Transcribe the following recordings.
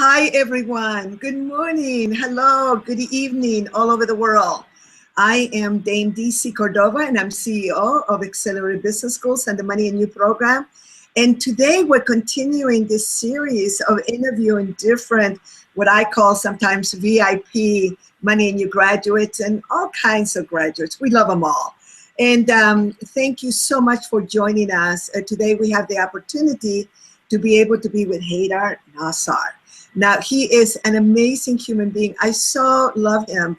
Hi, everyone. Good morning. Hello. Good evening all over the world. I am Dame DC Cordova, and I'm CEO of Accelerated Business Schools and the Money and You program. And today we're continuing this series of interviewing different, what I call sometimes VIP Money and You graduates and all kinds of graduates. We love them all. And thank you so much for joining us. Today we have the opportunity to be able to be with Haydar Nassar. Now, he is an amazing human being. I so love him.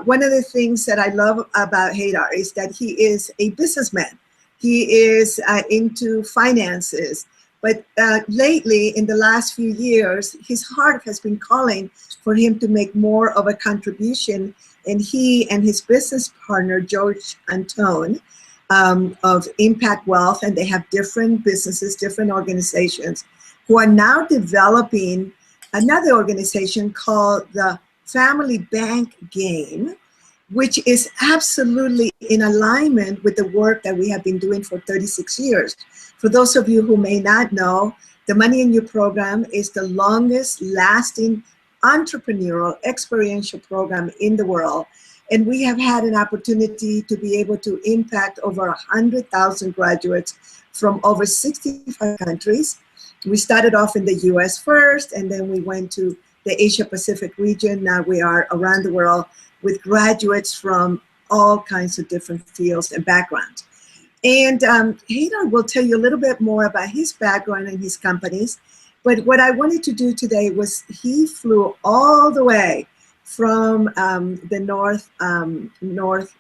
One of the things that I love about Haydar is that he is a businessman. He is into finances. But lately, in the last few years, his heart has been calling for him to make more of a contribution. And he and his business partner, George Antone, of Impact Wealth, and they have different businesses, different organizations, who are now developing another organization called the Family Bank Game, which is absolutely in alignment with the work that we have been doing for 36 years. For those of you who may not know, the Money and You program is the longest lasting entrepreneurial experiential program in the world. And we have had an opportunity to be able to impact over 100,000 graduates from over 65 countries. We started off in the US first, and then we went to the Asia Pacific region. Now we are around the world with graduates from all kinds of different fields and backgrounds. And Haydar will tell you a little bit more about his background and his companies. But what I wanted to do today was he flew all the way from the north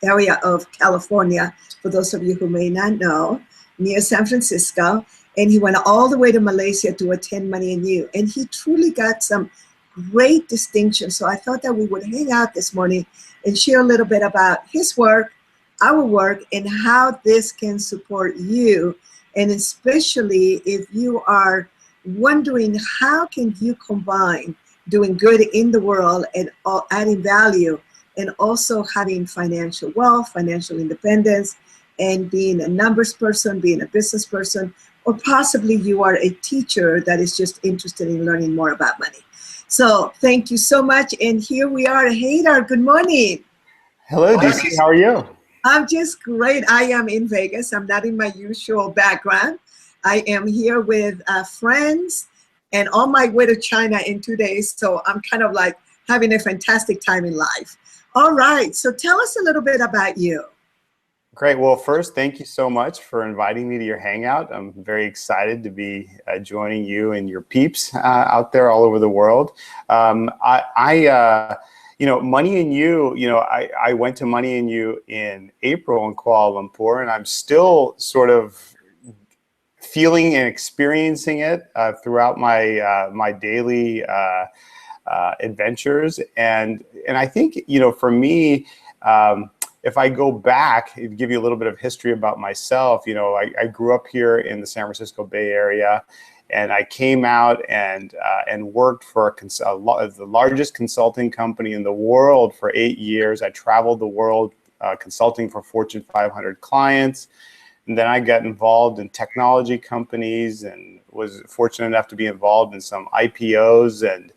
area of California, for those of you who may not know, near San Francisco. And he went all the way to Malaysia to attend Money and You. And he truly got some great distinction. So I thought that we would hang out this morning and share a little bit about his work, our work, and how this can support you. And especially if you are wondering how can you combine doing good in the world and adding value, and also having financial wealth, financial independence, and being a numbers person, being a business person, or possibly you are a teacher that is just interested in learning more about money. So thank you so much. And here we are. Haydar, good morning. Hello, DC. How are you? I'm just great. I am in Vegas. I'm not in my usual background. I am here with friends and on my way to China in 2 days. So I'm kind of like having a fantastic time in life. All right. So tell us a little bit about you. Great. Well, first, thank you so much for inviting me to your hangout. I'm very excited to be joining you and your peeps out there all over the world. Money and You, I went to Money and You in April in Kuala Lumpur, and I'm still sort of feeling and experiencing it throughout my daily adventures. And I think, for me, if I go back and give you a little bit of history about myself, I grew up here in the San Francisco Bay Area, and I came out and worked for the largest consulting company in the world for 8 years. I traveled the world consulting for Fortune 500 clients. And then I got involved in technology companies and was fortunate enough to be involved in some IPOs and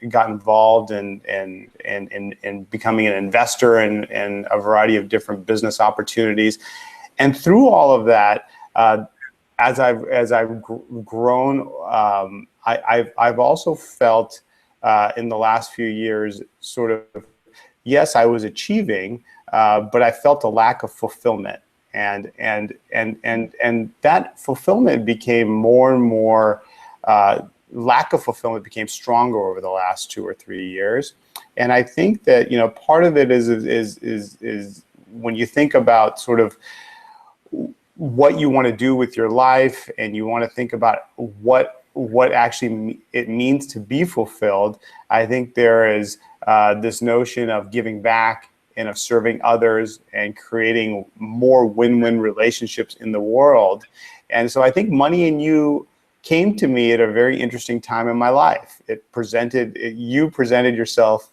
got involved in becoming an investor in a variety of different business opportunities. And through all of that, as I've grown, I've also felt in the last few years sort of, yes, I was achieving, but I felt a lack of fulfillment. And that fulfillment became more and more, lack of fulfillment became stronger over the last 2 or 3 years. And I think that, part of it is when you think about sort of what you want to do with your life, and you want to think about what actually it means to be fulfilled. I think there is this notion of giving back and of serving others and creating more win-win relationships in the world. And so I think Money and You came to me at a very interesting time in my life. You presented yourself,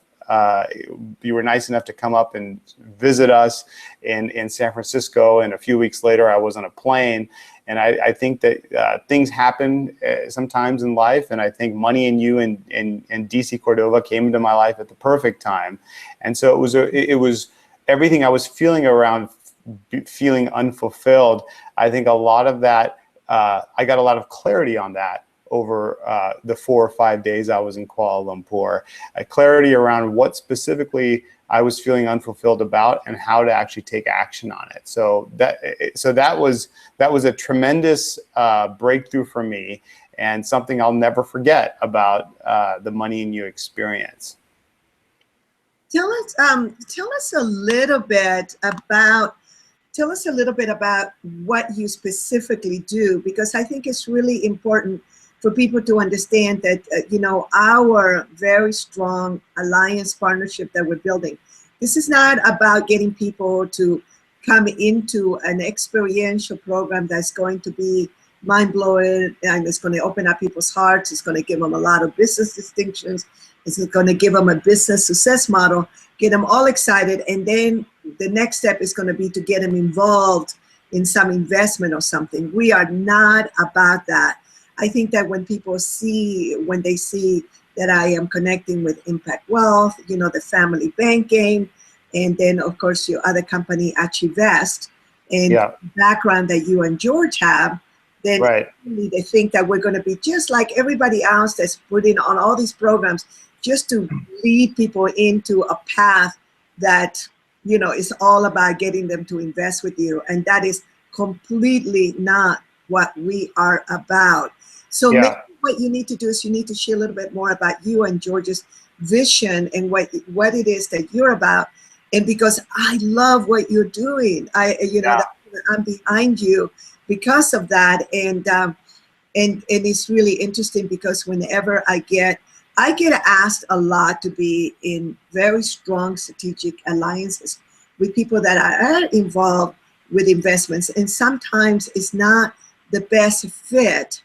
you were nice enough to come up and visit us in San Francisco, and a few weeks later I was on a plane, And I think that things happen sometimes in life, and I think Money and You and DC Cordova came into my life at the perfect time. And so it was everything I was feeling around feeling unfulfilled. I think a lot of that, I got a lot of clarity on that over the 4 or 5 days I was in Kuala Lumpur. Clarity around what specifically I was feeling unfulfilled about and how to actually take action on it. So that was a tremendous breakthrough for me, and something I'll never forget about the Money and You experience. Tell us a little bit about what you specifically do, because I think it's really important for people to understand that, our very strong alliance partnership that we're building, this is not about getting people to come into an experiential program that's going to be mind-blowing and it's going to open up people's hearts. It's going to give them a lot of business distinctions. It's going to give them a business success model, get them all excited, and then the next step is going to be to get them involved in some investment or something. We are not about that. I think that when they see that I am connecting with Impact Wealth, the family banking, and then of course your other company, Archivest, and background that you and George have, then really they think that we're going to be just like everybody else that's putting on all these programs just to lead people into a path that, is all about getting them to invest with you. And that is completely not what we are about. So maybe what you need to do is you need to share a little bit more about you and George's vision and what it is that you're about. And because I love what you're doing, I'm behind you because of that. And it's really interesting because whenever I get asked a lot to be in very strong strategic alliances with people that are involved with investments. And sometimes it's not the best fit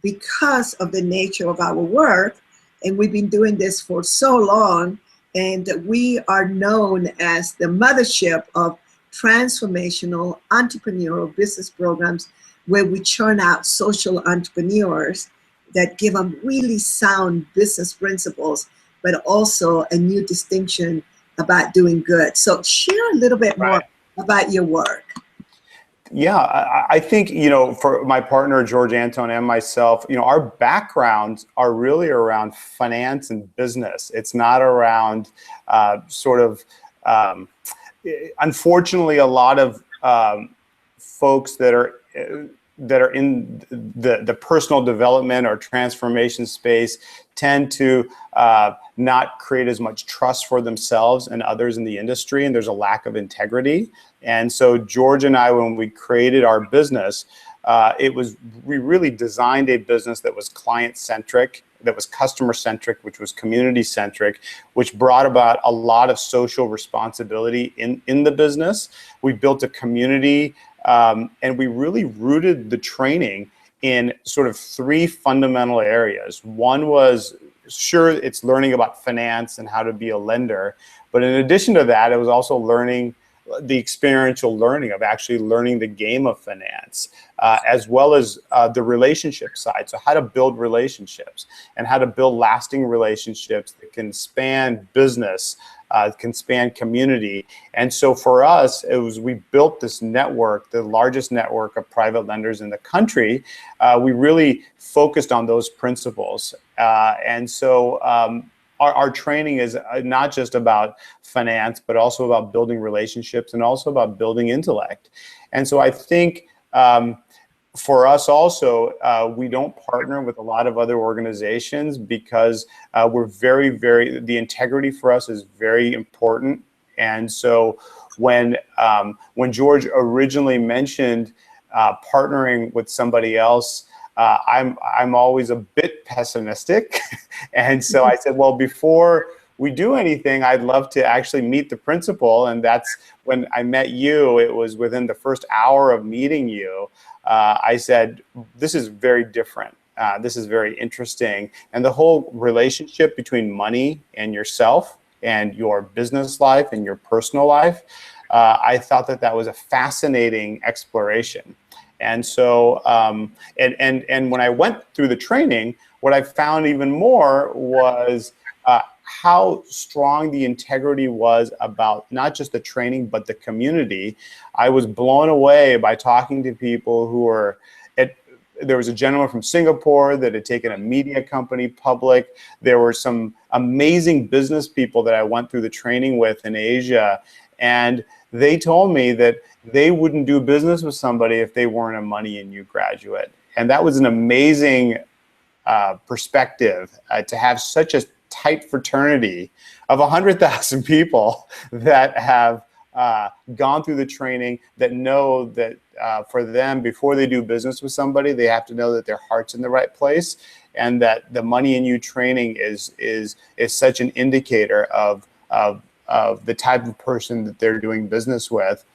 because of the nature of our work. And we've been doing this for so long. And we are known as the mothership of transformational entrepreneurial business programs where we churn out social entrepreneurs that give them really sound business principles, but also a new distinction about doing good. So share a little bit more about your work. Yeah, I think, for my partner, George Antone, and myself, our backgrounds are really around finance and business. It's not around unfortunately, a lot of folks that are in the personal development or transformation space tend to not create as much trust for themselves and others in the industry, and there's a lack of integrity. And so George and I, when we created our business, we really designed a business that was client-centric, that was customer-centric, which was community-centric, which brought about a lot of social responsibility in the business. We built a community, and we really rooted the training in sort of 3 fundamental areas. One was, sure, it's learning about finance and how to be a lender, but in addition to that, it was also learning the experiential learning of actually learning the game of finance, as well as the relationship side. So how to build relationships and how to build lasting relationships that can span business, can span community. And so for us, we built this network, the largest network of private lenders in the country. We really focused on those principles. And so our training is not just about finance, but also about building relationships and also about building intellect. And so I think for us also, we don't partner with a lot of other organizations because we're the integrity for us is very important. And so when George originally mentioned partnering with somebody else, I'm always a bit pessimistic. And so I said, well, before we do anything, I'd love to actually meet the principal. And that's when I met you. It was within the first hour of meeting you. I said, this is very different. This is very interesting. And the whole relationship between money and yourself and your business life and your personal life, I thought that was a fascinating exploration. And so, and when I went through the training, what I found even more was how strong the integrity was about not just the training, but the community. I was blown away by talking to people who were there was a gentleman from Singapore that had taken a media company public. There were some amazing business people that I went through the training with in Asia. And they told me that they wouldn't do business with somebody if they weren't a Money in You graduate. And that was an amazing perspective to have such a tight fraternity of 100,000 people that have gone through the training, that know that for them, before they do business with somebody, they have to know that their heart's in the right place, and that the Money in You training is such an indicator of the type of person that they're doing business with.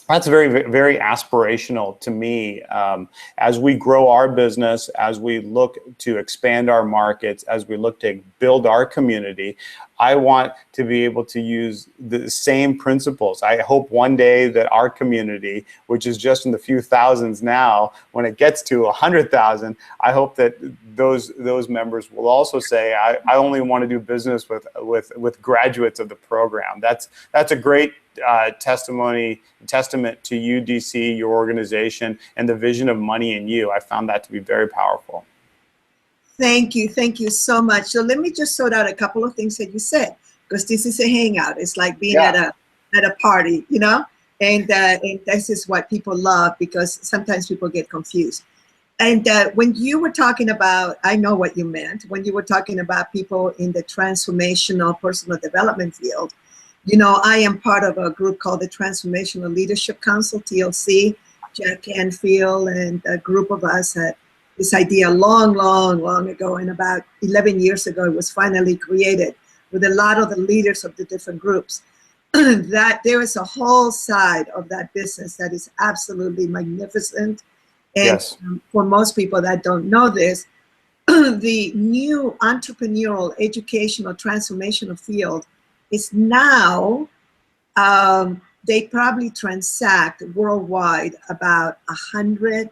That's very, very aspirational to me. As we grow our business, as we look to expand our markets, as we look to build our community, I want to be able to use the same principles. I hope one day that our community, which is just in the few thousands now, when it gets to 100,000, I hope that those members will also say, I only want to do business with graduates of the program. That's a great testament to you, DC, your organization, and the vision of Money in You. I found that to be very powerful. Thank you so much. So let me just sort out a couple of things that you said, because this is a hangout. It's like being at a party, you know, and this is what people love, because sometimes people get confused. And when you were talking about, I know what you meant, when you were talking about people in the transformational personal development field. You know, I am part of a group called the Transformational Leadership Council, TLC. Jack Canfield and a group of us had this idea long ago, and about 11 years ago, it was finally created with a lot of the leaders of the different groups. That there is a whole side of that business that is absolutely magnificent. And yes. For most people that don't know this, the new entrepreneurial, educational, transformational field is now, they probably transact worldwide about 100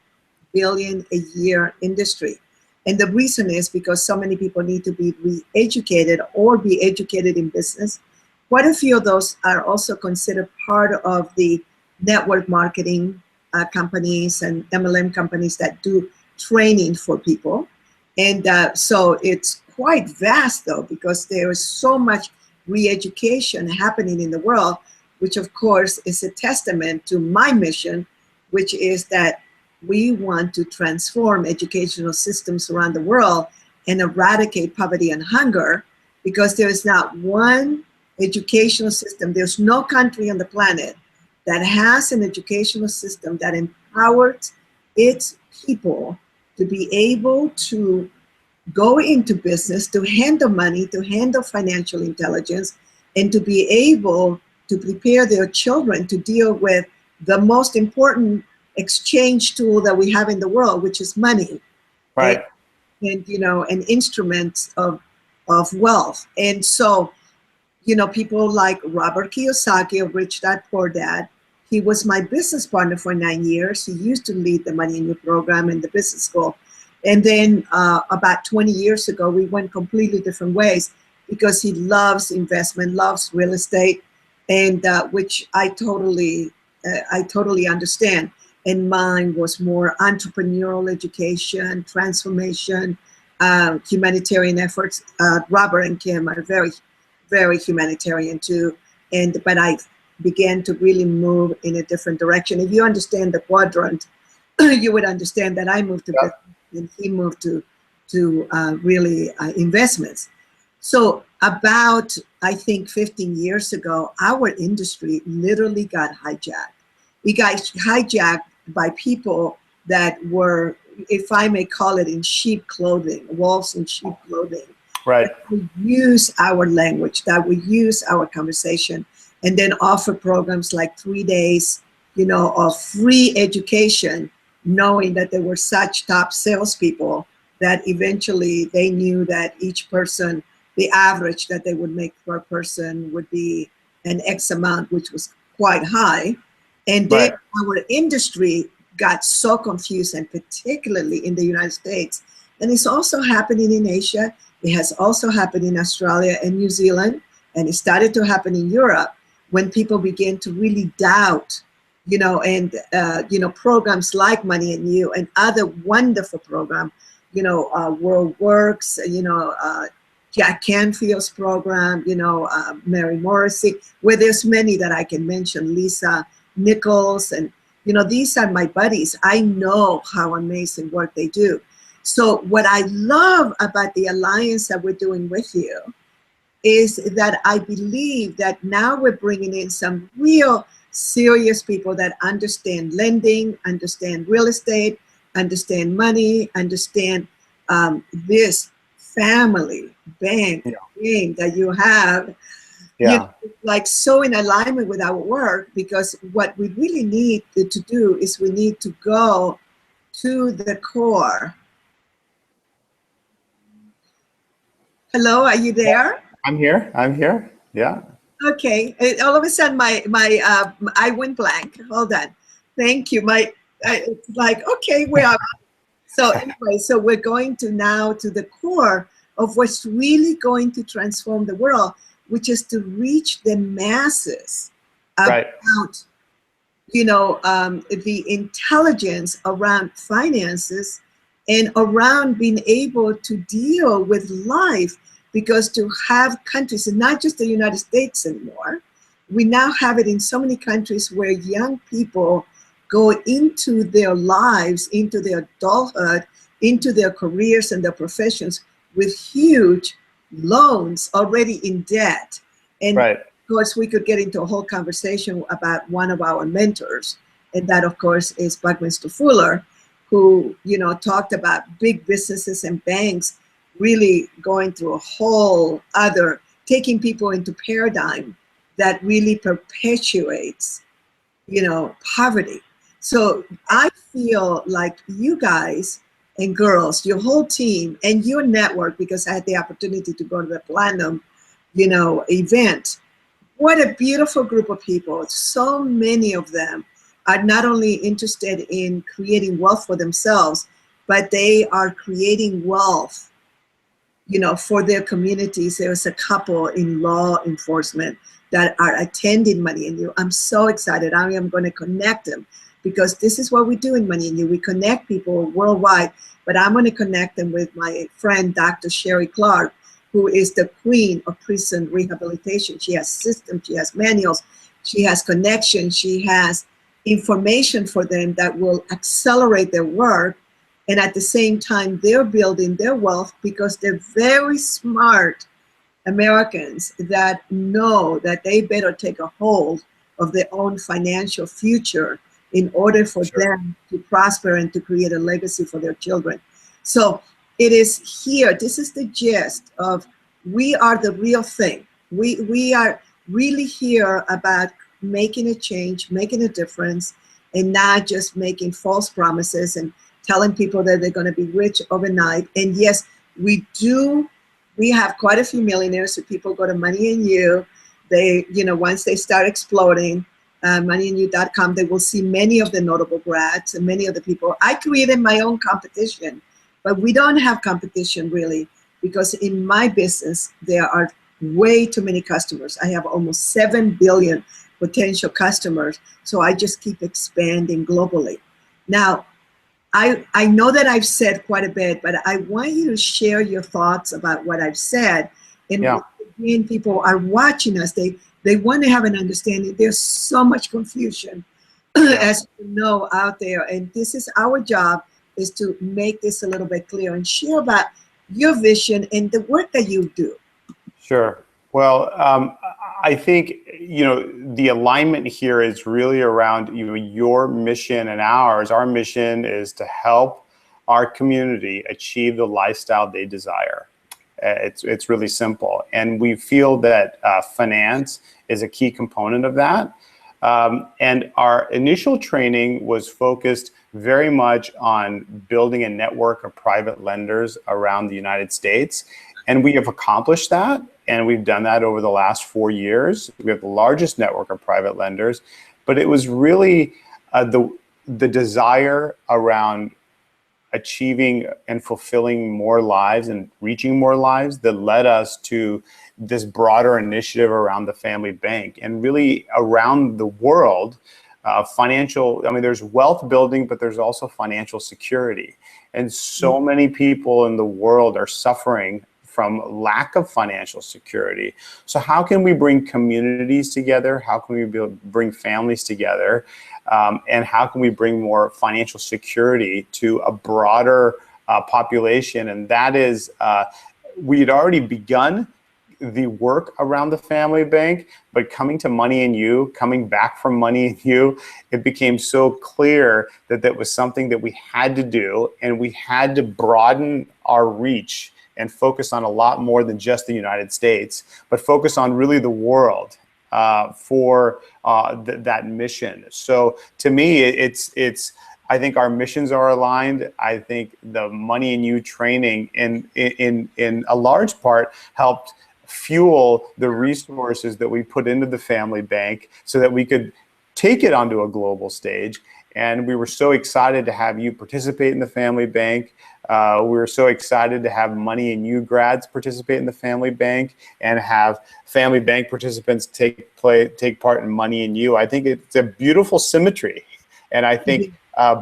billion a year industry. And the reason is because so many people need to be re-educated or be educated in business. Quite a few of those are also considered part of the network marketing companies and MLM companies that do training for people. And so it's quite vast though, because there is so much re-education happening in the world, which of course is a testament to my mission, which is that we want to transform educational systems around the world and eradicate poverty and hunger, because there is not one educational system, there's no country on the planet that has an educational system that empowers its people to be able to go into business, to handle money, to handle financial intelligence, and to be able to prepare their children to deal with the most important exchange tool that we have in the world, which is money. Right. And you know, an instrument of wealth. And so, you know, people like Robert Kiyosaki of Rich Dad Poor Dad, he was my business partner for 9 years. He used to lead the Money in You program in the business school. And then about 20 years ago, we went completely different ways, because he loves investment, loves real estate, and which I totally understand. And mine was more entrepreneurial education, transformation, humanitarian efforts. Robert and Kim are very, very humanitarian too. But I began to really move in a different direction. If you understand the quadrant, you would understand that I moved to business and he moved to really investments. So about, I think 15 years ago, our industry literally got hijacked. We got hijacked by people that were, if I may call it, in sheep clothing, wolves in sheep clothing. Right. That would use our language, that would use our conversation, and then offer programs like 3 days, you know, of free education, knowing that there were such top salespeople that eventually they knew that each person, the average that they would make per person would be an X amount, which was quite high. And then our industry got so confused, and particularly in the United States. And it's also happening in Asia. It has also happened in Australia and New Zealand, and it started to happen in Europe when people began to really doubt, programs like Money and You and other wonderful programs, World Works, Jack Canfield's program, Mary Morrissey, where there's many that I can mention, Lisa Nichols, and, these are my buddies. I know how amazing work they do. So what I love about the alliance that we're doing with you is that I believe that now we're bringing in some real serious people that understand lending, understand real estate, understand money, understand this family bank thing that you have, like so in alignment with our work, because what we really need to do is we need to go to the core. Hello, are you there? I'm here. Yeah. Okay. All of a sudden, I went blank. Hold on. Thank you. It's like, okay, we are. So anyway, so we're going to now to the core of what's really going to transform the world, which is to reach the masses about, the intelligence around finances and around being able to deal with life, because to have countries, and not just the United States anymore, we now have it in so many countries where young people go into their lives, into their adulthood, into their careers and their professions with huge loans already in debt. And of course, we could get into a whole conversation about one of our mentors, and that of course is Buckminster Fuller, who talked about big businesses and banks really going through a whole other, taking people into paradigm that really perpetuates, poverty. So I feel like you guys and girls, your whole team and your network, because I had the opportunity to go to the Platinum, event. What a beautiful group of people. So many of them are not only interested in creating wealth for themselves, but they are creating wealth, for their communities. There's a couple in law enforcement that are attending Money and You. I'm so excited. I am going to connect them, because this is what we do in Money and You. We connect people worldwide, but I'm going to connect them with my friend, Dr. Sherry Clark, who is the queen of prison rehabilitation. She has systems, she has manuals, she has connections, she has information for them that will accelerate their work. And at the same time, they're building their wealth because they're very smart Americans that know that they better take a hold of their own financial future in order for them to prosper and to create a legacy for their children. So it is here, this is the gist of, we are the real thing. We are really here about making a change, making a difference, and not just making false promises and telling people that they're going to be rich overnight. And yes, we have quite a few millionaires. So people go to Money and You. They, once they start exploding, moneyandyou.com, they will see many of the notable grads and many of the people. I created my own competition, but we don't have competition really, because in my business, there are way too many customers. I have almost 7 billion potential customers. So I just keep expanding globally. Now, I know that I've said quite a bit, but I want you to share your thoughts about what I've said. And when people are watching us, they want to have an understanding. There's so much confusion, as you know, out there. And this is our job, is to make this a little bit clear and share about your vision and the work that you do. Sure. Well, I think, the alignment here is really around, your mission and ours. Our mission is to help our community achieve the lifestyle they desire. It's really simple. And we feel that finance is a key component of that. And our initial training was focused very much on building a network of private lenders around the United States. And we have accomplished that. And we've done that over the last 4 years. We have the largest network of private lenders. But it was really the desire around achieving and fulfilling more lives and reaching more lives that led us to this broader initiative around the family bank, and really around the world. Financial, I mean, there's wealth building, but there's also financial security. And so many people in the world are suffering from lack of financial security. So how can we bring communities together? How can we bring families together? And how can we bring more financial security to a broader population? And that is, we had already begun the work around the family bank, but coming to Money and You, coming back from Money and You, it became so clear that that was something that we had to do, and we had to broaden our reach and focus on a lot more than just the United States, but focus on really the world for that mission. So to me, it's I think our missions are aligned. I think the Money and You training in a large part helped fuel the resources that we put into the family bank so that we could take it onto a global stage. And we were so excited to have you participate in the family bank. We were so excited to have Money and You grads participate in the family bank, and have family bank participants take part in Money and You. I think it's a beautiful symmetry. And I think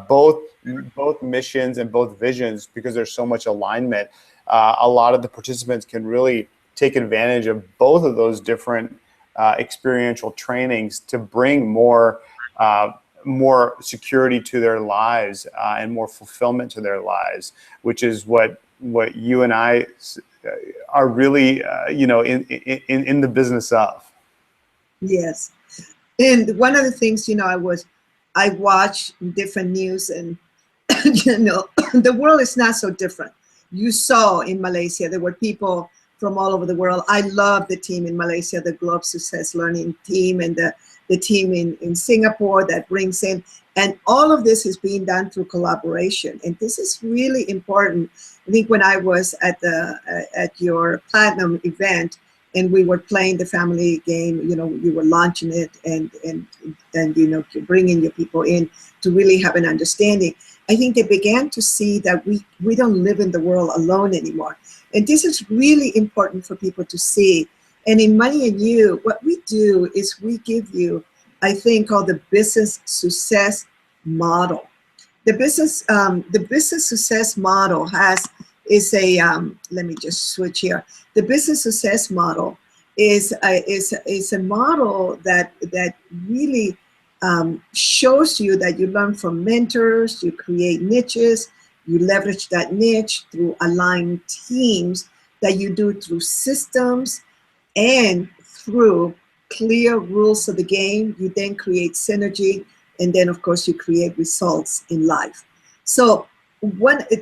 both missions and both visions, because there's so much alignment, a lot of the participants can really take advantage of both of those different experiential trainings to bring more security to their lives and more fulfillment to their lives, which is what you and I are really in the business of. Yes. And one of the things, I watch different news, and the world is not so different. You saw in Malaysia, there were people from all over the world. I love the team in Malaysia, the Globe Success Learning team, and the team in Singapore that brings in, and all of this is being done through collaboration. And this is really important. I think when I was at your Platinum event, and we were playing the family game, you were launching it, and bringing your people in to really have an understanding. I think they began to see that we don't live in the world alone anymore. And this is really important for people to see. And in Money and You, what we do is we give you, I think, called the business success model. The business success model let me just switch here. The business success model is a model that really shows you that you learn from mentors, you create niches, you leverage that niche through aligned teams, that you do through systems and through clear rules of the game. You then create synergy, and then of course you create results in life. So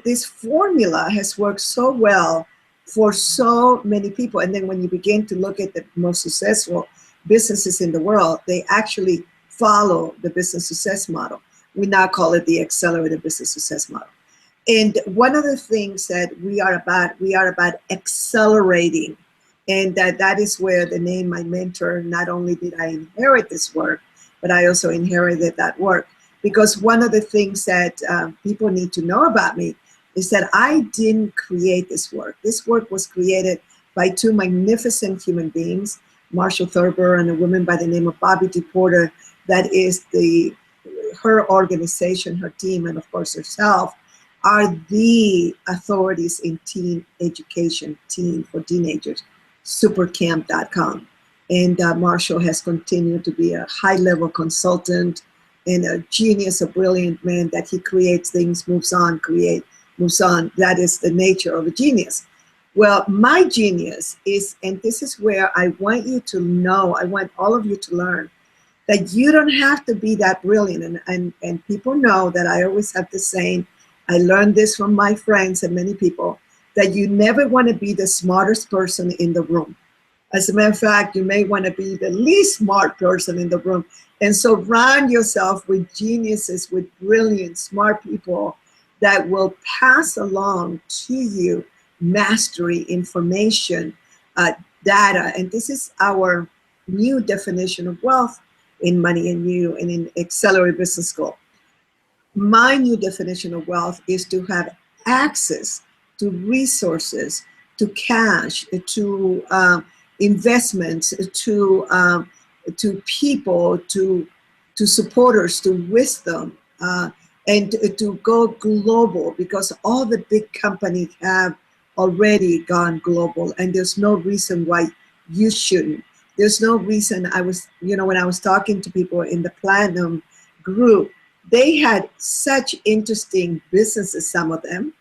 this formula has worked so well for so many people. And then when you begin to look at the most successful businesses in the world, they actually follow the business success model. We now call it the accelerated business success model. And one of the things that we are about accelerating. And that is where the name My Mentor, not only did I inherit this work, but I also inherited that work. Because one of the things that people need to know about me is that I didn't create this work. This work was created by two magnificent human beings, Marshall Thurber and a woman by the name of Bobby DePorter. That is her organization, her team, and of course herself, are the authorities in teen education, teen for teenagers, supercamp.com. And Marshall has continued to be a high-level consultant and a genius, a brilliant man, that he creates things, moves on. That is the nature of a genius. Well, my genius is, and this is where I want you to know, I want all of you to learn, that you don't have to be that brilliant. And people know that I always have the saying, I learned this from my friends and many people, that you never want to be the smartest person in the room. As a matter of fact, you may want to be the least smart person in the room, and surround yourself with geniuses, with brilliant, smart people that will pass along to you mastery, information, data. And this is our new definition of wealth in Money and You and in Accelerated Business School. my new definition of wealth is to have access to resources, to cash, to investments, to people, to supporters, to wisdom, and to go global, because all the big companies have already gone global, and there's no reason why you shouldn't. There's no reason. I was, when I was talking to people in the Platinum group, they had such interesting businesses, some of them.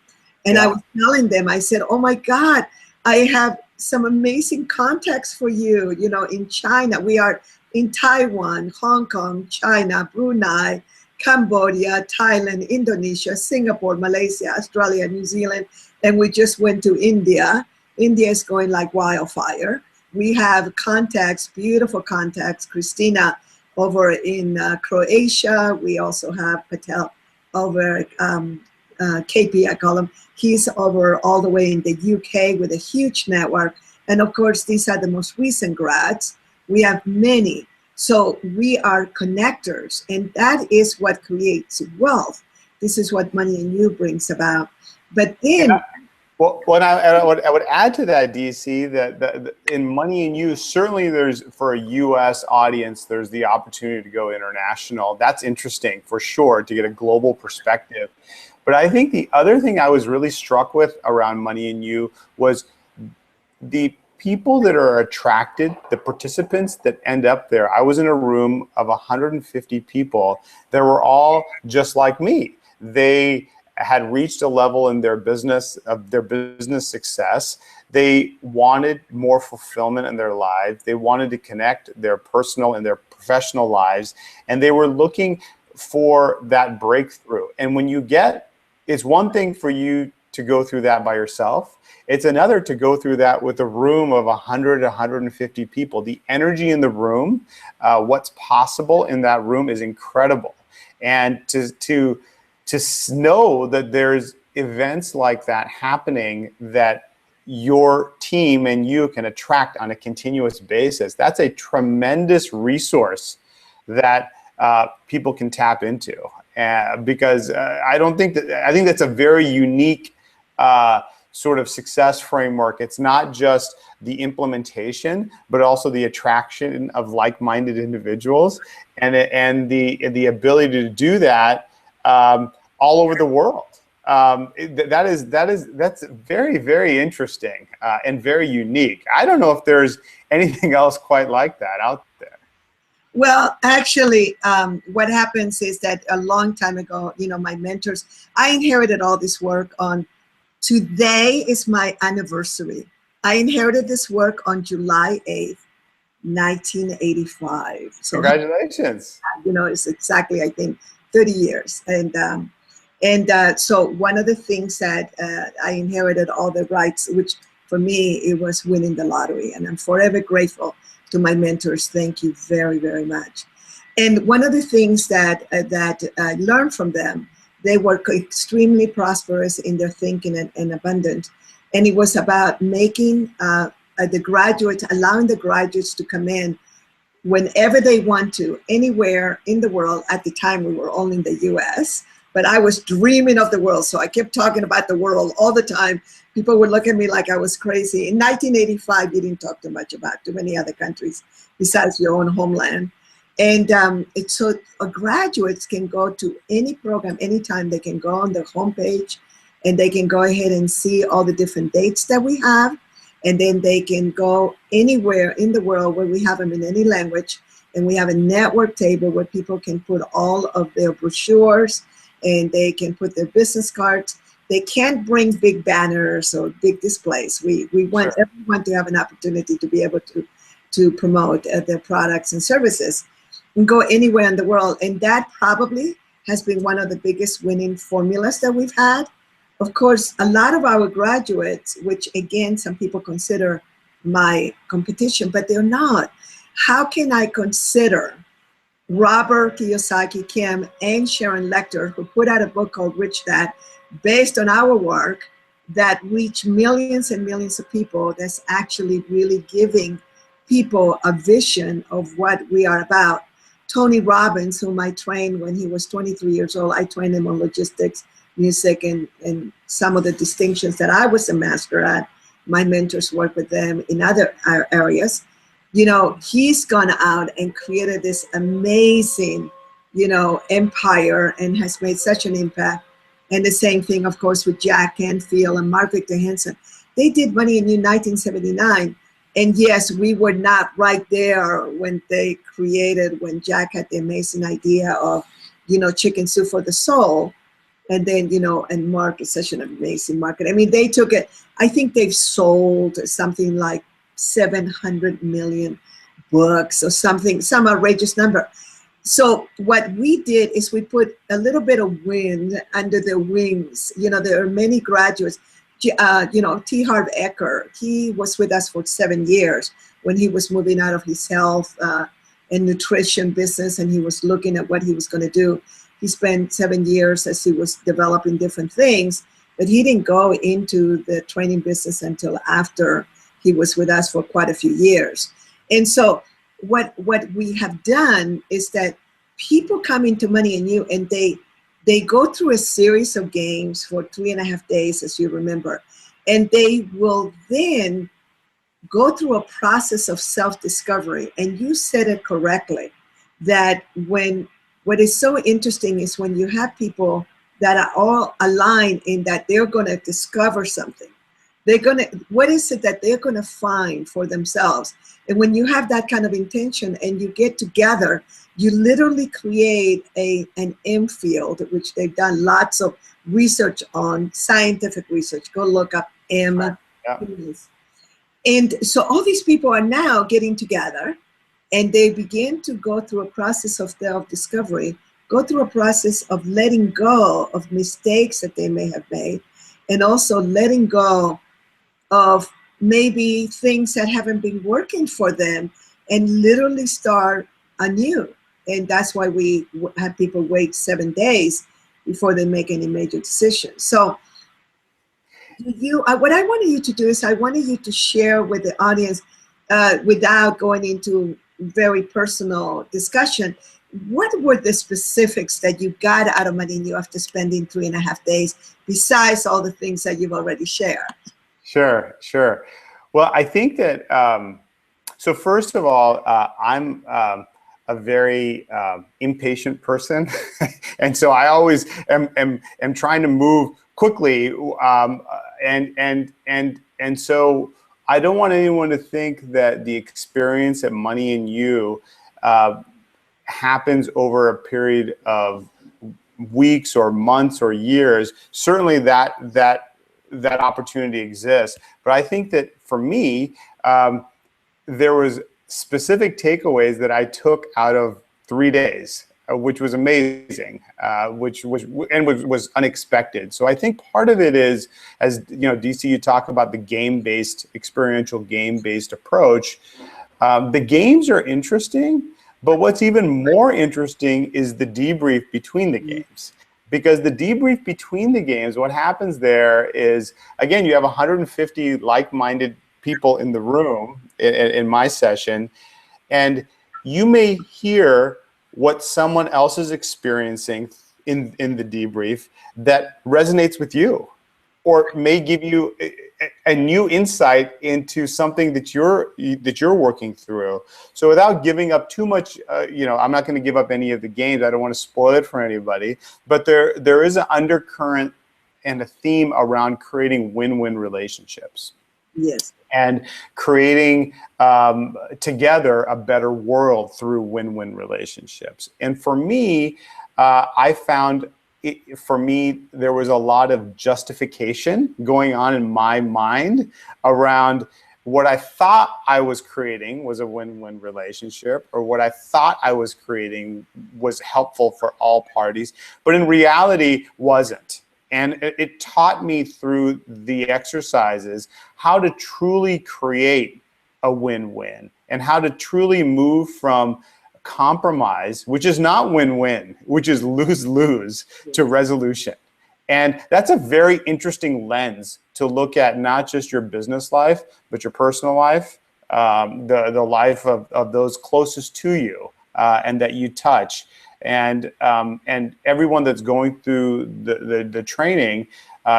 And I was telling them, I said, oh my God, I have some amazing contacts for you, in China. We are in Taiwan, Hong Kong, China, Brunei, Cambodia, Thailand, Indonesia, Singapore, Malaysia, Australia, New Zealand, and we just went to India. India is going like wildfire. We have contacts, beautiful contacts. Christina over in Croatia. We also have Patel over KP, I call him. He's over all the way in the UK with a huge network. And of course, these are the most recent grads. We have many. So we are connectors, and that is what creates wealth. This is what Money and You brings about. But then... Well, I would add to that, DC, that in Money and You, certainly there's, for a U.S. audience, there's the opportunity to go international. That's interesting for sure, to get a global perspective. But I think the other thing I was really struck with around Money and You was the people that are attracted, the participants that end up there. I was in a room of 150 people that were all just like me. They had reached a level in their business, of their business success. They wanted more fulfillment in their lives. They wanted to connect their personal and their professional lives, and they were looking for that breakthrough. And when you get, it's one thing for you to go through that by yourself. It's another to go through that with a room of 100, 150 people. The energy in the room, what's possible in that room is incredible. And to know that there's events like that happening that your team and you can attract on a continuous basis, that's a tremendous resource that people can tap into. Because I think that's a very unique sort of success framework. It's not just the implementation, but also the attraction of like-minded individuals and the ability to do that all over the world. That's very, very interesting and very unique. I don't know if there's anything else quite like that out there. Well, actually, what happens is that a long time ago, my mentors, I inherited all this work on, today is my anniversary. I inherited this work on July 8th, 1985. So, congratulations. It's exactly, I think, 30 years. And so one of the things that I inherited all the rights, which for me, it was winning the lottery. And I'm forever grateful to my mentors. Thank you very, very much. And one of the things that I learned from them, they were extremely prosperous in their thinking and abundant. And it was about making the graduates, allowing the graduates to come in whenever they want to, anywhere in the world. At the time, we were only in the US, but I was dreaming of the world. So I kept talking about the world all the time. People would look at me like I was crazy. In 1985, you didn't talk too much about too many other countries besides your own homeland. And so graduates can go to any program anytime. They can go on the homepage and they can go ahead and see all the different dates that we have. And then they can go anywhere in the world where we have them in any language. And we have a network table where people can put all of their brochures and they can put their business cards. They can't bring big banners or big displays. We want everyone to have an opportunity to be able to promote their products and services and go anywhere in the world. And that probably has been one of the biggest winning formulas that we've had. Of course, a lot of our graduates, which again, some people consider my competition, but they're not. How can I consider Robert Kiyosaki, Kim, and Sharon Lechter, who put out a book called Rich Dad, based on our work that reach millions and millions of people, that's actually really giving people a vision of what we are about. Tony Robbins, whom I trained when he was 23 years old. I trained him on logistics, music, and some of the distinctions that I was a master at. My mentors work with them in other areas. You know, he's gone out and created this amazing, you know, empire and has made such an impact. And the same thing, of course, with Jack Canfield and Mark Victor Hansen. They did Money in You 1979. And yes, we were not right there when they created, when Jack had the amazing idea of, you know, Chicken Soup for the Soul. And then, you know, and Mark is such an amazing market. I mean, they took it, I think they've sold something like 700 million books or something, some outrageous number. So what we did is we put a little bit of wind under their wings. You know, there are many graduates. You know, T. Harv Eker, he was with us for 7 years when he was moving out of his health and nutrition business, and he was looking at what he was going to do. He spent 7 years as he was developing different things, but he didn't go into the training business until after he was with us for quite a few years. And so what we have done is that people come into Money in You and they go through a series of games for 3.5 days, as you remember, and they will then go through a process of self-discovery. And you said it correctly, that what is so interesting is when you have people that are all aligned in that they're going to discover something. What is it that they're going to find for themselves? And when you have that kind of intention and you get together, you literally create an M field, which they've done lots of research on, scientific research. Go look up M. Yeah. And so all these people are now getting together and they begin to go through a process of self-discovery, go through a process of letting go of mistakes that they may have made, and also letting go of maybe things that haven't been working for them, and literally start anew. And that's why we have people wait 7 days before they make any major decisions. So what I wanted you to do is I wanted you to share with the audience, without going into very personal discussion, what were the specifics that you got out of Money in You after spending 3.5 days, besides all the things that you've already shared? Sure. Well, I think that, so first of all, I'm a very impatient person. And so I always am trying to move quickly. And so I don't want anyone to think that the experience at Money in You happens over a period of weeks or months or years. Certainly that opportunity exists. But I think that for me, there was specific takeaways that I took out of 3 days, which was amazing, which was unexpected. So I think part of it is, as you know, DC, you talk about the game-based, experiential game-based approach. The games are interesting, but what's even more interesting is the debrief between the games. Because the debrief between the games, what happens there is, again, you have 150 like-minded people in the room in my session, and you may hear what someone else is experiencing in the debrief that resonates with you, or may give you a new insight into something that you're working through. So without giving up too much, I'm not going to give up any of the games. I don't want to spoil it for anybody. But there is an undercurrent and a theme around creating win-win relationships. Yes. And creating together a better world through win-win relationships. And for me, I found, there was a lot of justification going on in my mind around what I thought I was creating was a win-win relationship, or what I thought I was creating was helpful for all parties, but in reality wasn't. And it taught me through the exercises how to truly create a win-win, and how to truly move from compromise, which is not win-win, which is lose-lose, to resolution. And that's a very interesting lens to look at, not just your business life, but your personal life, the life of those closest to you, and that you touch. And everyone that's going through the training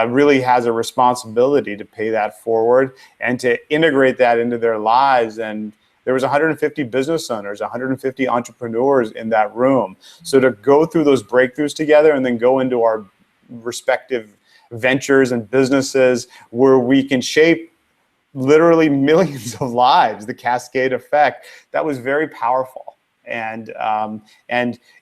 really has a responsibility to pay that forward and to integrate that into their lives. And there was 150 business owners, 150 entrepreneurs in that room. So to go through those breakthroughs together and then go into our respective ventures and businesses where we can shape literally millions of lives, the cascade effect, that was very powerful. And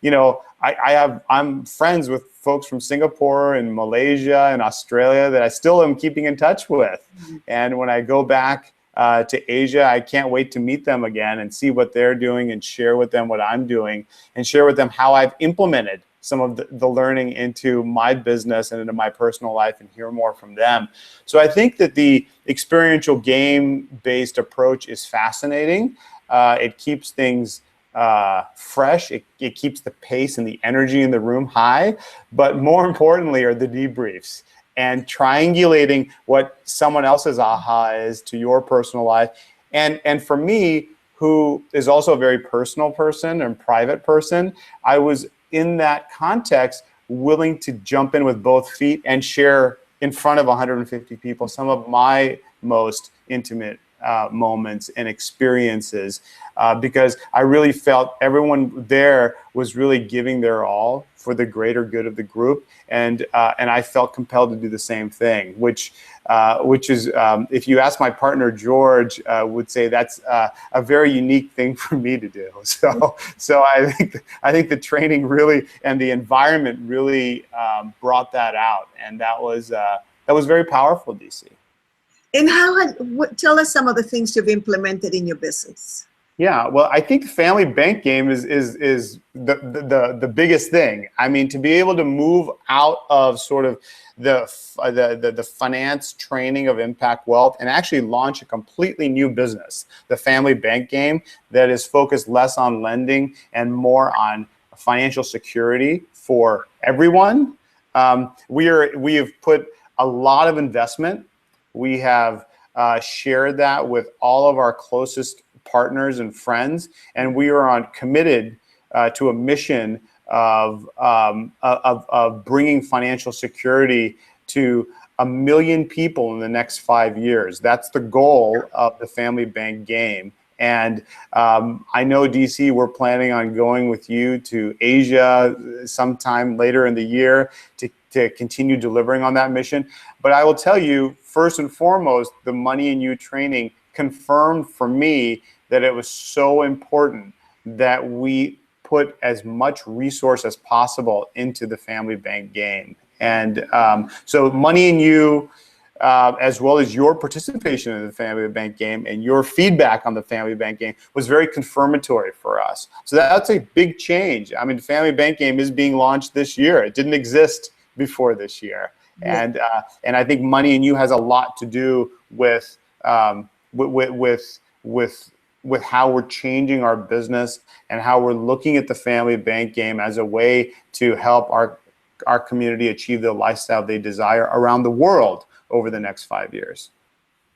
you know, I'm friends with folks from Singapore and Malaysia and Australia that I still am keeping in touch with. And when I go back to Asia, I can't wait to meet them again and see what they're doing and share with them what I'm doing and share with them how I've implemented some of the learning into my business and into my personal life and hear more from them. So I think that the experiential game-based approach is fascinating. It keeps things fresh. It keeps the pace and the energy in the room high. But more importantly are the debriefs and triangulating what someone else's aha is to your personal life. And for me, who is also a very personal person and private person, I was in that context willing to jump in with both feet and share in front of 150 people some of my most intimate moments and experiences, because I really felt everyone there was really giving their all for the greater good of the group, and I felt compelled to do the same thing, which is, if you ask my partner George, would say that's a very unique thing for me to do. So I think the training really and the environment really brought that out, and that was very powerful, DC. And tell us some of the things you've implemented in your business. Yeah, well, I think the family bank game is the biggest thing. I mean, to be able to move out of sort of the finance training of Impact Wealth and actually launch a completely new business, the family bank game, that is focused less on lending and more on financial security for everyone. We have put a lot of investment. We have shared that with all of our closest partners and friends, and we are committed to a mission of bringing financial security to 1 million people in the next 5 years. That's the goal of the family bank game. And I know, DC, we're planning on going with you to Asia sometime later in the year to continue delivering on that mission. But I will tell you, first and foremost, the Money in You training confirmed for me that it was so important that we put as much resource as possible into the family bank game. And so Money in You, as well as your participation in the family bank game and your feedback on the family bank game, was very confirmatory for us. So that's a big change. I mean, the family bank game is being launched this year. It didn't exist before this year. Yeah. And I think Money in You has a lot to do with how we're changing our business and how we're looking at the family bank game as a way to help our community achieve the lifestyle they desire around the world over the next 5 years.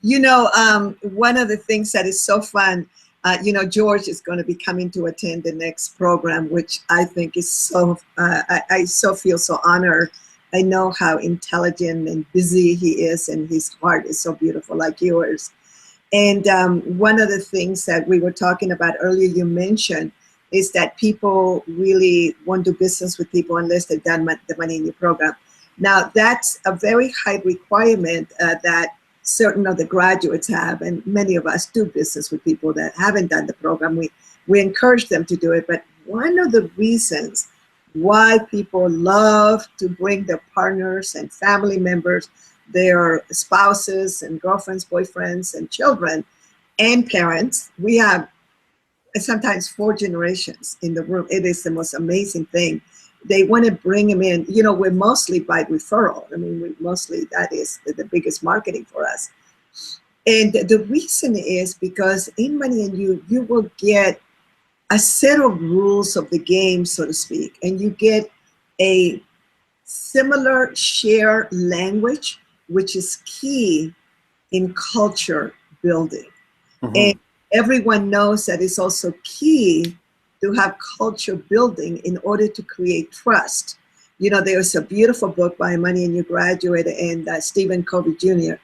You know, one of the things that is so fun, you know, George is going to be coming to attend the next program, which I think is so, I so feel so honored. I know how intelligent and busy he is, and his heart is so beautiful like yours. And one of the things that we were talking about earlier, you mentioned, is that people really won't do business with people unless they've done the Money in You program. Now, that's a very high requirement that certain of the graduates have, and many of us do business with people that haven't done the program. We encourage them to do it, but one of the reasons why people love to bring their partners and family members, their spouses and girlfriends, boyfriends, and children, and parents. We have sometimes 4 generations in the room. It is the most amazing thing. They want to bring them in. You know, we're mostly by referral. I mean, that is the biggest marketing for us. And the reason is because in Money in You, you will get a set of rules of the game, so to speak, and you get a similar shared language, which is key in culture building. Mm-hmm. And everyone knows that it's also key to have culture building in order to create trust. You know, there's a beautiful book by a Money and You graduate and Stephen Covey Jr.,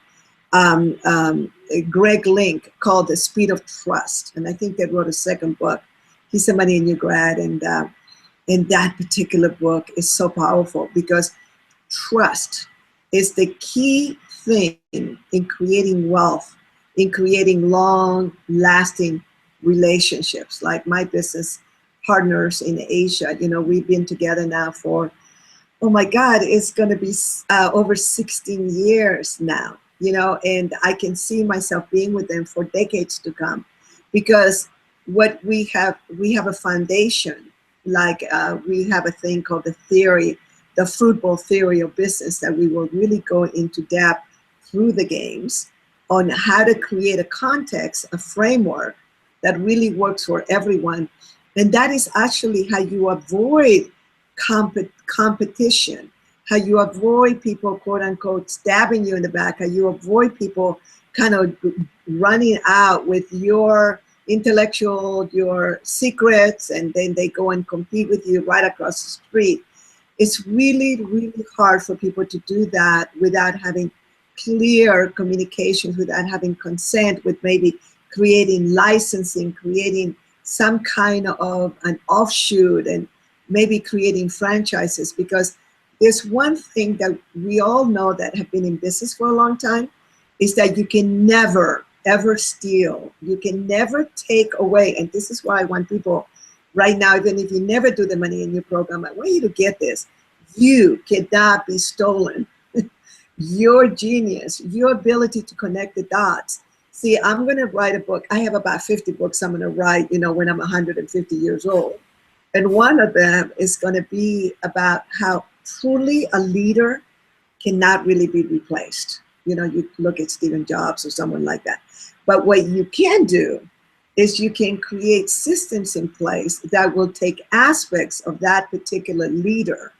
Greg Link, called The Speed of Trust. And I think they wrote a second book. He's a Money and You grad, and that particular book is so powerful because trust is the key thing in creating wealth, in creating long-lasting relationships. Like my business partners in Asia, you know, we've been together now for, oh my God, it's going to be over 16 years now, you know, and I can see myself being with them for decades to come, because what we have a foundation. Like we have a thing called the fruit bowl theory of business, that we will really go into depth through the games on how to create a context, a framework that really works for everyone. And that is actually how you avoid competition, how you avoid people, quote unquote, stabbing you in the back, how you avoid people kind of running out with your intellectual, your secrets, and then they go and compete with you right across the street. It's really, really hard for people to do that without having clear communications, without having consent, with maybe creating licensing, creating some kind of an offshoot, and maybe creating franchises. Because there's one thing that we all know that have been in business for a long time, is that you can never ever steal. You can never take away. And this is why I want people right now, even if you never do the Money and You program, I want you to get this. You cannot be stolen. Your genius, your ability to connect the dots. See, I'm going to write a book. I have about 50 books I'm going to write, you know, when I'm 150 years old. And one of them is going to be about how truly a leader cannot really be replaced. You know, you look at Steve Jobs or someone like that. But what you can do is you can create systems in place that will take aspects of that particular leader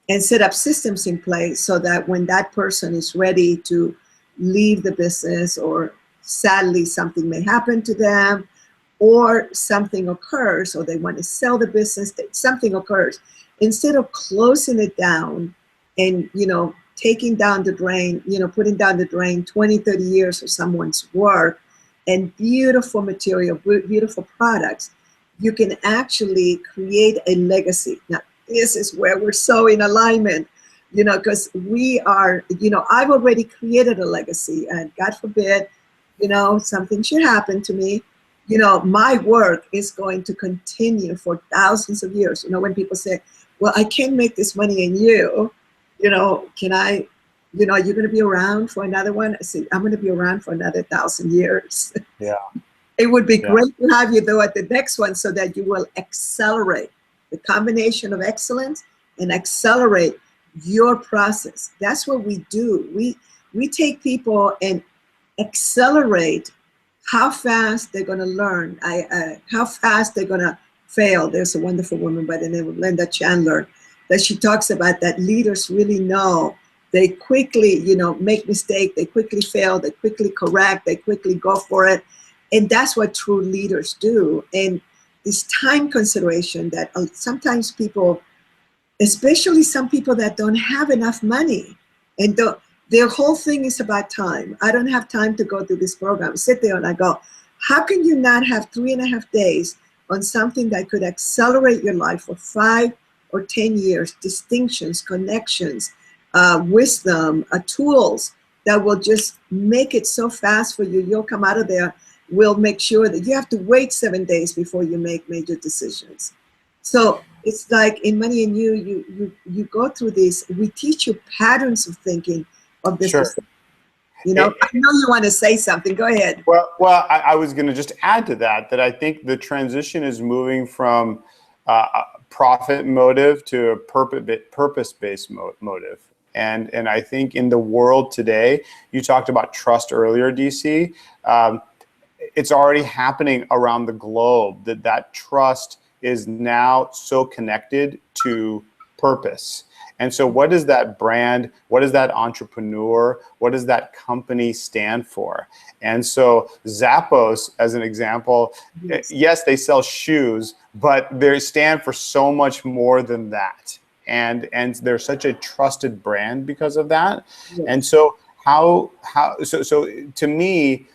and set up systems in place so that when that person is ready to leave the business, or sadly something may happen to them, or something occurs, or they want to sell the business, something occurs, instead of closing it down and, you know, taking down the drain, you know, putting down the drain 20, 30 years of someone's work and beautiful material, beautiful products, you can actually create a legacy. Now, this is where we're so in alignment, you know, because we are, you know, I've already created a legacy, and God forbid, you know, something should happen to me. You know, my work is going to continue for thousands of years. You know, when people say, well, I can't make this money in you know, can I, you know, you're going to be around for another one? I say, I'm going to be around for another 1,000 years. Yeah. It would be great to have you, though, at the next one, so that you will accelerate the combination of excellence and accelerate your process. That's what we do. We take people and accelerate how fast they're going to learn, how fast they're going to fail. There's a wonderful woman by the name of Linda Chandler that she talks about, that leaders really know. They quickly, you know, make mistakes. They quickly fail. They quickly correct. They quickly go for it. And that's what true leaders do. And this time consideration that sometimes people, especially some people that don't have enough money, and their whole thing is about time. I don't have time to go through this program. I sit there and I go, how can you not have 3.5 days on something that could accelerate your life for 5 or 10 years, distinctions, connections, wisdom, tools that will just make it so fast for you. You'll come out of there. We'll make sure that you have to wait 7 days before you make major decisions. So it's like in Money and you go through this. We teach you patterns of thinking of this. Sure. You know, I know you want to say something. Go ahead. Well, I was going to just add to that I think the transition is moving from a profit motive to a purpose-based motive. And I think in the world today, you talked about trust earlier, DC. It's already happening around the globe that trust is now so connected to purpose. And so what does that brand, what does that entrepreneur, what does that company stand for? And so Zappos, as an example, yes, they sell shoes, but they stand for so much more than that. And they're such a trusted brand because of that. Yes. And so so to me,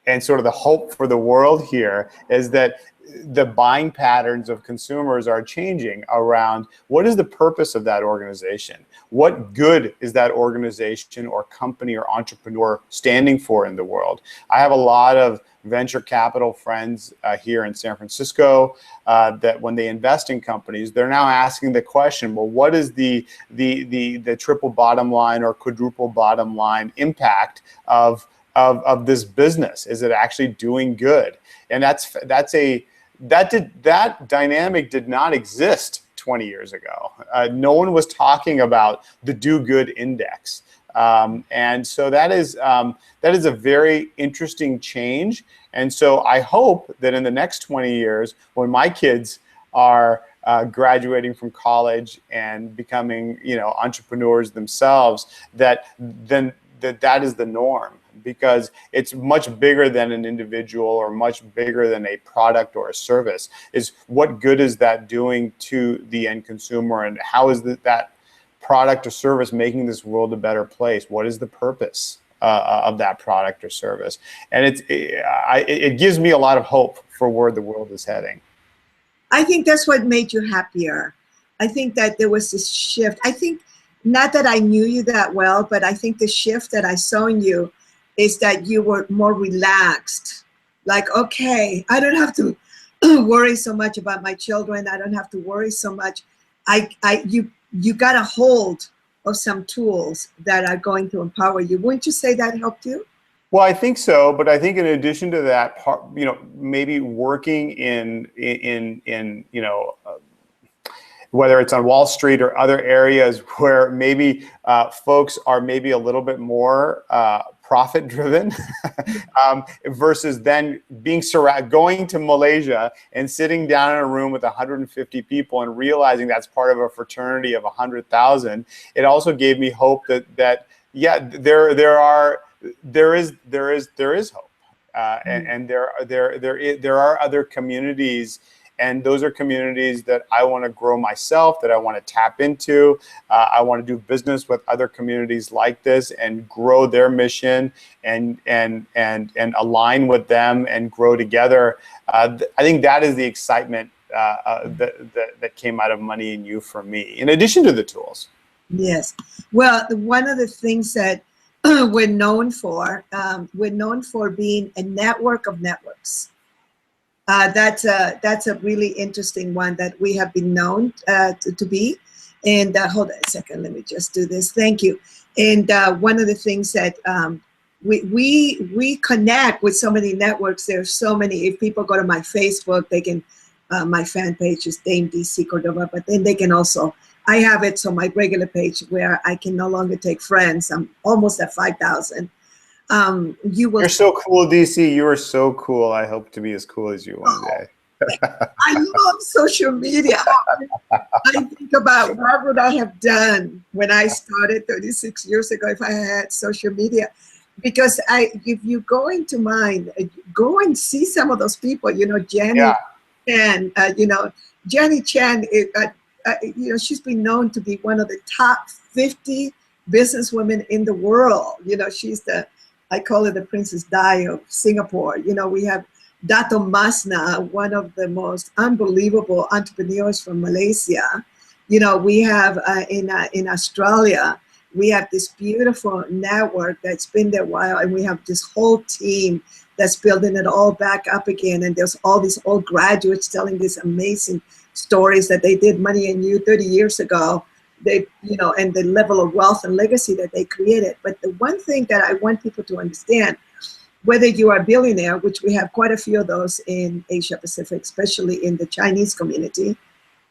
and sort of the hope for the world here is that the buying patterns of consumers are changing around what is the purpose of that organization? What good is that organization or company or entrepreneur standing for in the world? I have a lot of venture capital friends here in San Francisco that when they invest in companies, they're now asking the question, well, what is the triple bottom line or quadruple bottom line impact of this business? Is it actually doing good? And that dynamic did not exist 20 years ago. No one was talking about the do good index. And so that is a very interesting change. And so I hope that in the next 20 years, when my kids are graduating from college and becoming, entrepreneurs themselves, that is the norm, because it's much bigger than an individual or much bigger than a product or a service. Is what good is that doing to the end consumer, and how is that product or service making this world a better place? What is the purpose of that product or service? And it gives me a lot of hope for where the world is heading. I think that's what made you happier. I think that there was this shift. I think, not that I knew you that well, but I think the shift that I saw in you is that you were more relaxed. Like, okay, I don't have to worry so much about my children. I don't have to worry so much. You got a hold of some tools that are going to empower you. Wouldn't you say that helped you? Well, I think so, but I think in addition to that, maybe working in whether it's on Wall Street or other areas where maybe folks are maybe a little bit more profit driven, versus then going to Malaysia and sitting down in a room with 150 people and realizing that's part of a fraternity of 100,000. It also gave me hope that there is hope, and there are other communities. And those are communities that I want to grow myself, that I want to tap into. I want to do business with other communities like this and grow their mission and align with them and grow together. I think that is the excitement that came out of Money and You for me, in addition to the tools. Yes. Well, one of the things that we're known for being a network of networks. That's a really interesting one that we have been known to be. And hold on a second, let me just do this. Thank you. And one of the things that we connect with so many networks. There's so many. If people go to my Facebook, they can. My fan page is Dame D.C. Cordova, but then they can also. I have it so my regular page where I can no longer take friends. I'm almost at 5,000. You're so cool, DC. You are so cool. I hope to be as cool as you one day. I love social media. I think about what would I have done when I started 36 years ago if I had social media. Because if you go into mine, go and see some of those people. Jenny Chan. Jenny Chan. She's been known to be one of the top 50 businesswomen in the world. She's I call her the Princess Di of Singapore. We have Dato Masna, one of the most unbelievable entrepreneurs from Malaysia. We have in Australia, we have this beautiful network that's been there a while, and we have this whole team that's building it all back up again. And there's all these old graduates telling these amazing stories that they did Money and You 30 years ago. And the level of wealth and legacy that they created. But the one thing that I want people to understand, whether you are a billionaire, which we have quite a few of those in Asia Pacific, especially in the Chinese community,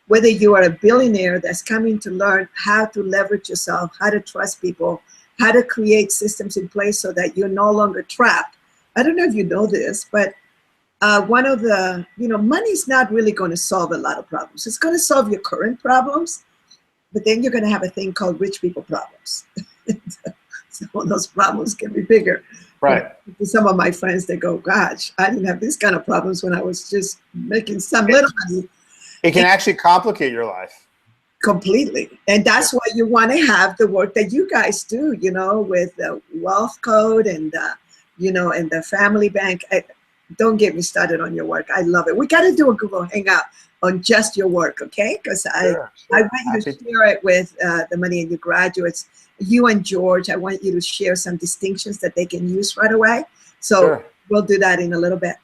whether you are a billionaire that's coming to learn how to leverage yourself, how to trust people, how to create systems in place so that you're no longer trapped. I don't know if you know this, but one of the, money's not really going to solve a lot of problems. It's going to solve your current problems. But then you're going to have a thing called rich people problems. Some of those problems can be bigger. Right. Some of my friends, they go, gosh, I didn't have these kind of problems when I was just making some little money. It can actually complicate your life. Completely. And that's why you want to have the work that you guys do, you know, with the wealth code and, you know, and the family bank. Don't get me started on your work. I love it. We got to do a Google Hangout on just your work, okay? Because I want you to share it with the Money and You graduates. You and George, I want you to share some distinctions that they can use right away. So we'll do that in a little bit.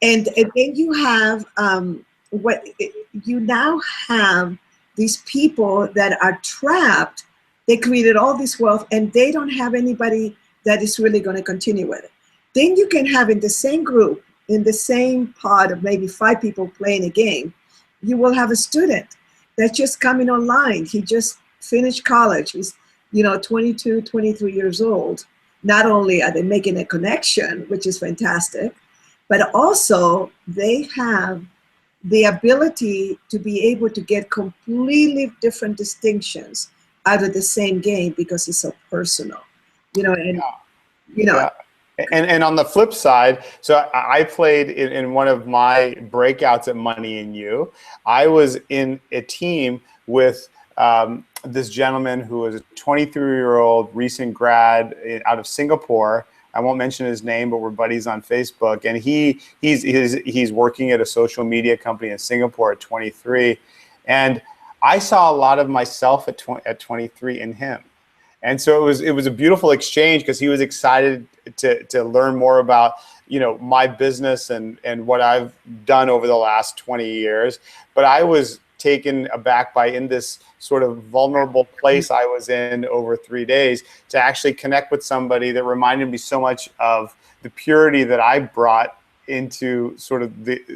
And then you have you now have these people that are trapped. They created all this wealth and they don't have anybody that is really going to continue with it. Then you can have in the same group, in the same pod of maybe 5 people playing a game, you will have a student that's just coming online. He just finished college. He's, you know, 22, 23 years old. Not only are they making a connection, which is fantastic, but also they have the ability to be able to get completely different distinctions out of the same game because it's so personal, you know, and you know. And on the flip side, so I played in one of my breakouts at Money and You. I was in a team with this gentleman who was a 23-year-old recent grad out of Singapore. I won't mention his name, but we're buddies on Facebook. And he's working at a social media company in Singapore at 23. And I saw a lot of myself at 23 in him. And so it was a beautiful exchange because he was excited to learn more about, you know, my business and what I've done over the last 20 years. But I was taken aback by, in this sort of vulnerable place I was in over 3 days, to actually connect with somebody that reminded me so much of the purity that I brought into sort of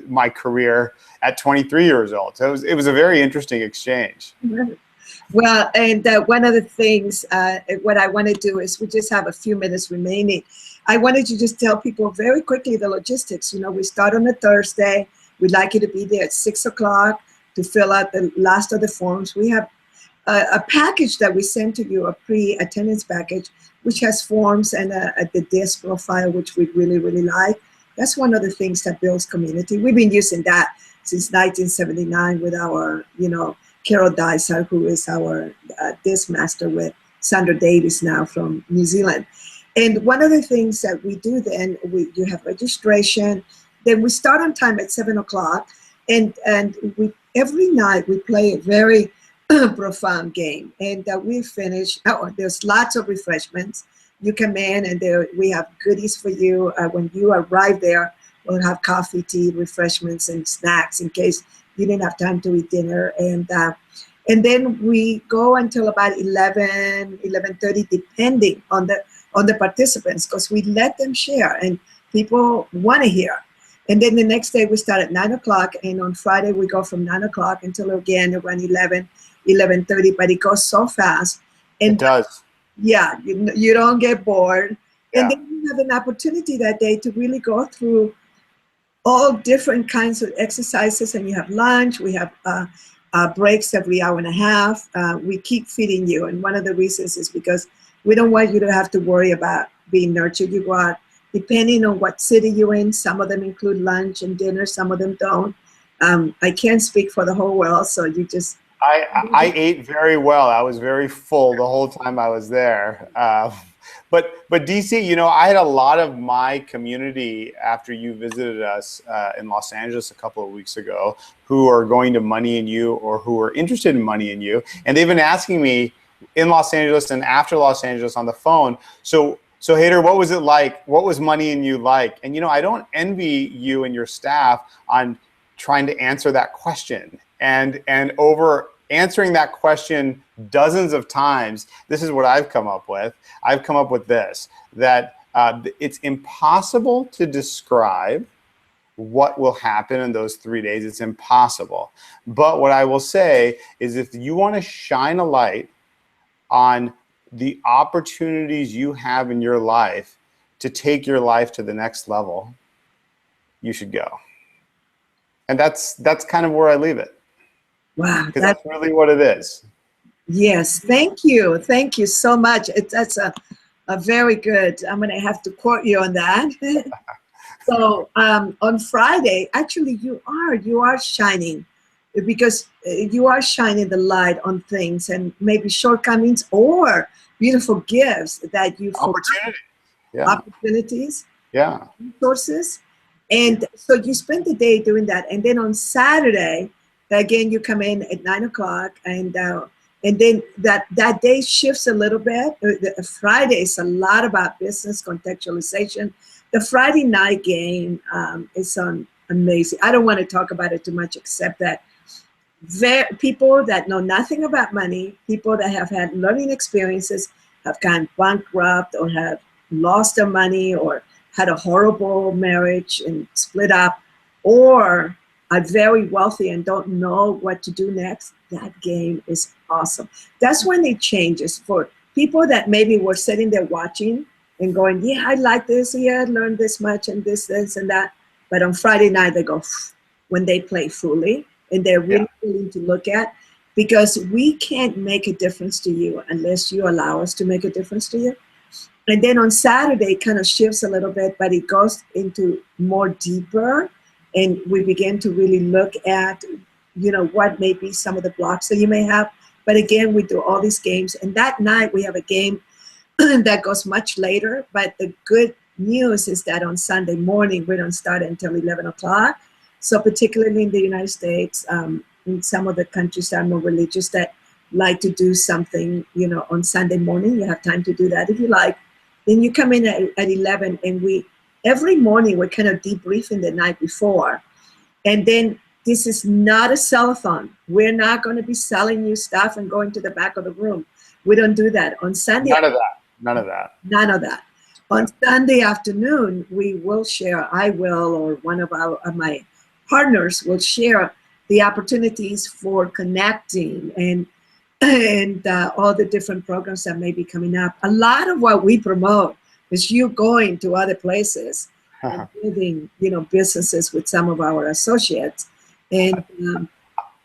my career at 23 years old. So it was a very interesting exchange. Well, and one of the things, what I want to do is, we just have a few minutes remaining. I wanted to just tell people very quickly the logistics. You know, we start on a Thursday. We'd like you to be there at 6 o'clock to fill out the last of the forms. We have a package that we send to you, a pre-attendance package, which has forms and the desk profile, which we really, really like. That's one of the things that builds community. We've been using that since 1979 with our, you know, Carol Dyser, who is our disc master with Sandra Davis now from New Zealand. And one of the things that we do then, you have registration, then we start on time at 7 o'clock, and we every night we play a very profound game, and we finish. There's lots of refreshments. You come in, and we have goodies for you. When you arrive there, we'll have coffee, tea, refreshments, and snacks in case you didn't have time to eat dinner. And then we go until about 11:30, depending on the participants, because we let them share, and people want to hear. And then the next day we start at 9 o'clock, and on Friday we go from 9 o'clock until again around 11:30, but it goes so fast. And it does. Yeah, you don't get bored. Yeah. And then you have an opportunity that day to really go through all different kinds of exercises, and you have lunch. We have breaks every hour and a half. We keep feeding you, and one of the reasons is because we don't want you to have to worry about being nurtured. You go out, depending on what city you're in. Some of them include lunch and dinner, some of them don't. I can't speak for the whole world, so you just... I ate very well. I was very full the whole time I was there. But DC, you know, I had a lot of my community after you visited us in Los Angeles a couple of weeks ago who are going to Money and You, or who are interested in Money and You. And they've been asking me in Los Angeles and after Los Angeles on the phone, so Haider, what was it like? What was Money and You like? And, you know, I don't envy you and your staff on trying to answer that question. And over answering that question dozens of times, this is what I've come up with. I've come up with this, that it's impossible to describe what will happen in those 3 days. It's impossible. But what I will say is, if you want to shine a light on the opportunities you have in your life to take your life to the next level, you should go. And that's kind of where I leave it. Wow. Because that's really what it is. Yes. Thank you. Thank you so much. That's a very good, I'm going to have to quote you on that. So on Friday, actually you are shining because you are shining the light on things and maybe shortcomings or beautiful gifts that you forgot. Opportunity. Yeah. Opportunities, Yeah. resources. And so you spend the day doing that. And then on Saturday, again, you come in at 9 o'clock, and then that day shifts a little bit. Friday is a lot about business contextualization. The Friday night game is amazing. I don't want to talk about it too much, except that people that know nothing about money, people that have had learning experiences, have gone bankrupt or have lost their money or had a horrible marriage and split up, or are very wealthy and don't know what to do next, that game is awesome. That's when it changes for people that maybe were sitting there watching and going, yeah, I like this, yeah, I learned this much and this and that. But on Friday night, they go, when they play fully and they're really willing to look at, because we can't make a difference to you unless you allow us to make a difference to you. And then on Saturday, it kind of shifts a little bit, but it goes into more deeper. And we begin to really look at, what may be some of the blocks that you may have. But again, we do all these games. And that night, we have a game that goes much later. But the good news is that on Sunday morning, we don't start until 11 o'clock. So particularly in the United States, in some of the countries that are more religious that like to do something, on Sunday morning, you have time to do that if you like. Then you come in at 11, and every morning we're kind of debriefing the night before. And then this is not a sell-a-thon. We're not going to be selling you stuff and going to the back of the room. We don't do that. On Sunday. None of that. None of that. None of that. On Sunday afternoon, we will share, I will, or one of my partners will share the opportunities for connecting and all the different programs that may be coming up. A lot of what we promote is you going to other places and building, businesses with some of our associates. And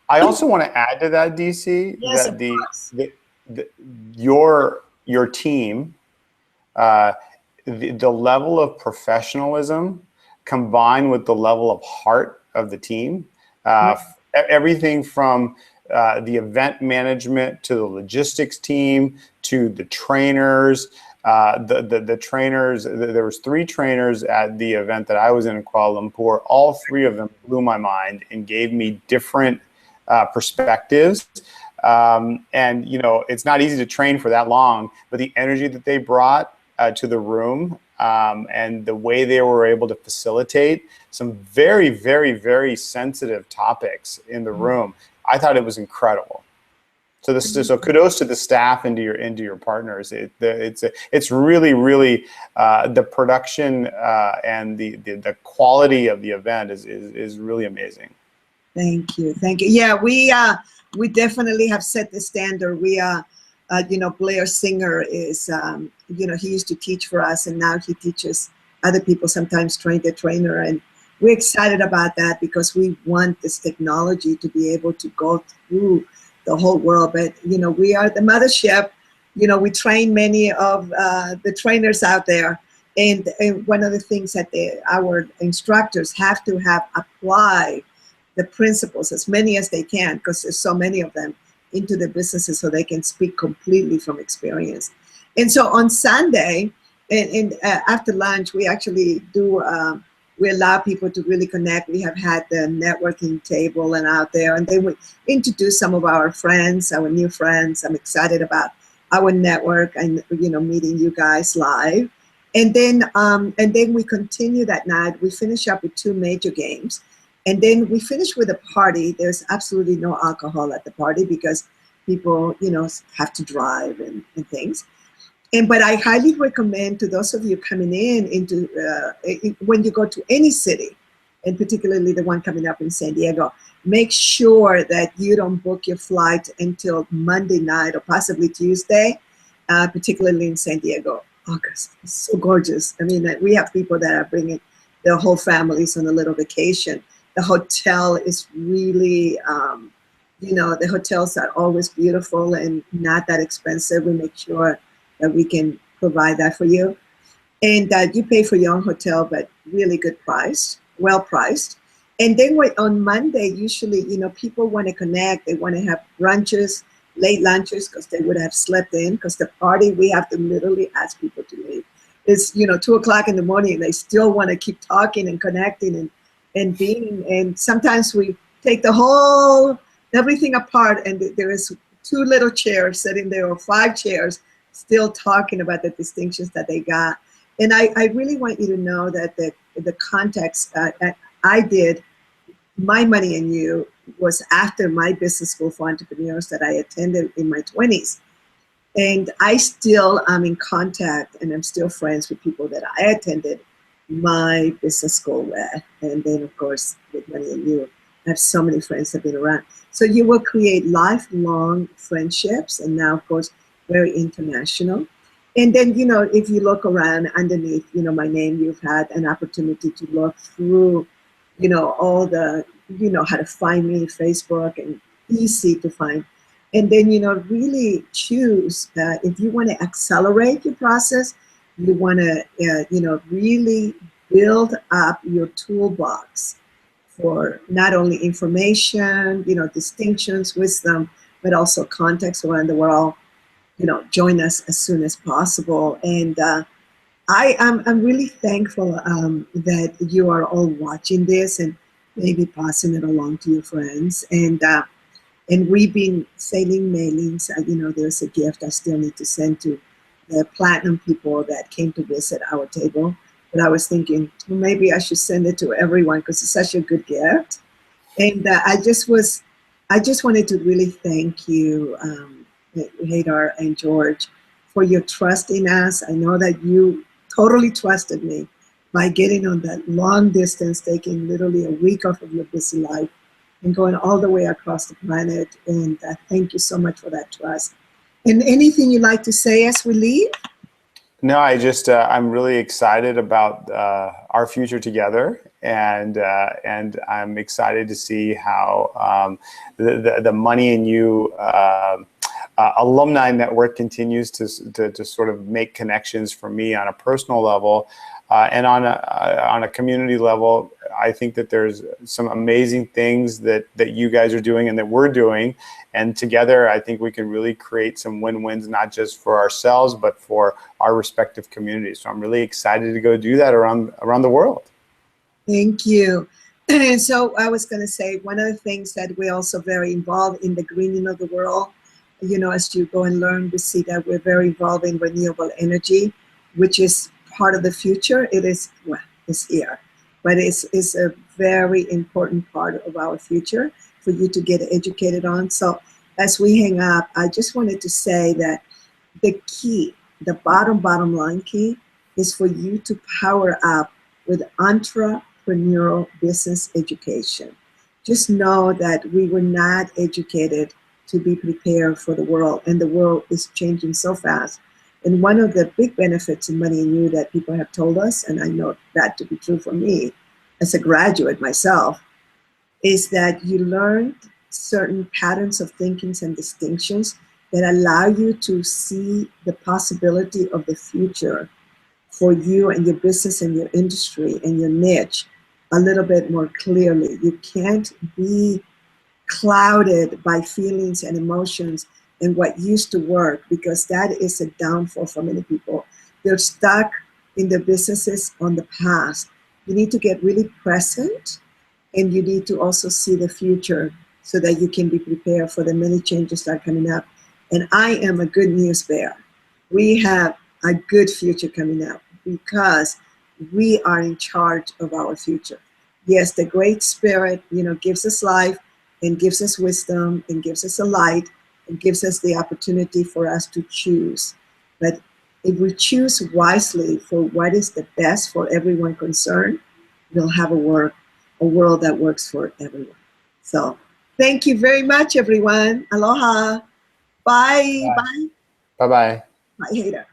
I also want to add to that, DC, yes, that your team, the level of professionalism combined with the level of heart of the team, everything from the event management to the logistics team to the trainers, the trainers. There was 3 trainers at the event that I was in Kuala Lumpur. All 3 of them blew my mind and gave me different perspectives. And it's not easy to train for that long, but the energy that they brought to the room and the way they were able to facilitate some very, very, very sensitive topics in the room, I thought it was incredible. So kudos to the staff and to your partners. It's really, really the production and the quality of the event is really amazing. Thank you. Yeah, we definitely have set the standard. Blair Singer is, he used to teach for us, and now he teaches other people, sometimes train the trainer. And we're excited about that because we want this technology to be able to go through the whole world. But, we are the mothership. We train many of the trainers out there. And one of the things that our instructors have to have apply the principles, as many as they can, because there's so many of them, into the businesses so they can speak completely from experience. And so on Sunday, and after lunch, we actually do, we allow people to really connect. We have had the networking table and out there, and they would introduce some of our friends, our new friends. I'm excited about our network and, meeting you guys live. And then we continue that night. We finish up with 2 major games. And then we finish with a party. There's absolutely no alcohol at the party because people, have to drive and things. But I highly recommend to those of you coming into when you go to any city, and particularly the one coming up in San Diego, make sure that you don't book your flight until Monday night or possibly Tuesday, particularly in San Diego. August is so gorgeous. I mean, we have people that are bringing their whole families on a little vacation. The hotel is really, the hotels are always beautiful and not that expensive. We make sure that we can provide that for you. And you pay for your own hotel, but really good price, well priced. And then on Monday, usually, people want to connect. They want to have brunches, late lunches, because they would have slept in. Because the party, we have to literally ask people to leave. It's 2 o'clock in the morning, and they still want to keep talking and connecting and being. And sometimes we take everything apart, and there is 2 little chairs sitting there, or 5 chairs, still talking about the distinctions that they got. And I really want you to know that the context I did My Money and You was after my business school for entrepreneurs that I attended in my 20s. And I still am in contact, and I'm still friends with people that I attended my business school with. And then, of course, with Money and You, I have so many friends that have been around. So you will create lifelong friendships, and now, of course, very international. And then, if you look around underneath, my name, you've had an opportunity to look through, all the, how to find me, Facebook, and easy to find. And then, really choose, if you want to accelerate your process, you want to, really build up your toolbox for not only information, distinctions, wisdom, but also context around the world. Join us as soon as possible. And I'm really thankful that you are all watching this and maybe passing it along to your friends. And we've been sailing mailings. There's a gift I still need to send to the platinum people that came to visit our table. But I was thinking, well, maybe I should send it to everyone because it's such a good gift. And I just wanted to really thank you, Hadar and George, for your trust in us. I know that you totally trusted me by getting on that long distance, taking literally a week off of your busy life and going all the way across the planet. And thank you so much for that trust. And anything you'd like to say as we leave? No, I'm really excited about our future together, and I'm excited to see how the Money and You alumni network continues to sort of make connections for me on a personal level, and on a community level. I think that there's some amazing things that you guys are doing and that we're doing, and together I think we can really create some win-wins, not just for ourselves but for our respective communities. So I'm really excited to go do that around the world. Thank you. And so I was going to say, one of the things that we're also very involved in the greening of the world. As you go and learn, we see that we're very involved in renewable energy, which is part of the future. It's here, but it's a very important part of our future for you to get educated on. So as we hang up, I just wanted to say that the key, the bottom line key, is for you to power up with entrepreneurial business education. Just know that we were not educated to be prepared for the world, and the world is changing so fast. And one of the big benefits in Money and You that people have told us, and I know that to be true for me as a graduate myself, is that you learn certain patterns of thinkings and distinctions that allow you to see the possibility of the future for you and your business and your industry and your niche a little bit more clearly. You can't be clouded by feelings and emotions and what used to work, because that is a downfall for many people. They're stuck in their businesses on the past. You need to get really present, and you need to also see the future so that you can be prepared for the many changes that are coming up. And I am a good news bearer. We have a good future coming up because we are in charge of our future. Yes, the Great Spirit, gives us life and gives us wisdom and gives us a light and gives us the opportunity for us to choose. But if we choose wisely for what is the best for everyone concerned, we'll have a world that works for everyone. So thank you very much, everyone. Aloha. Bye. Bye. Bye-bye. Bye, Hadar.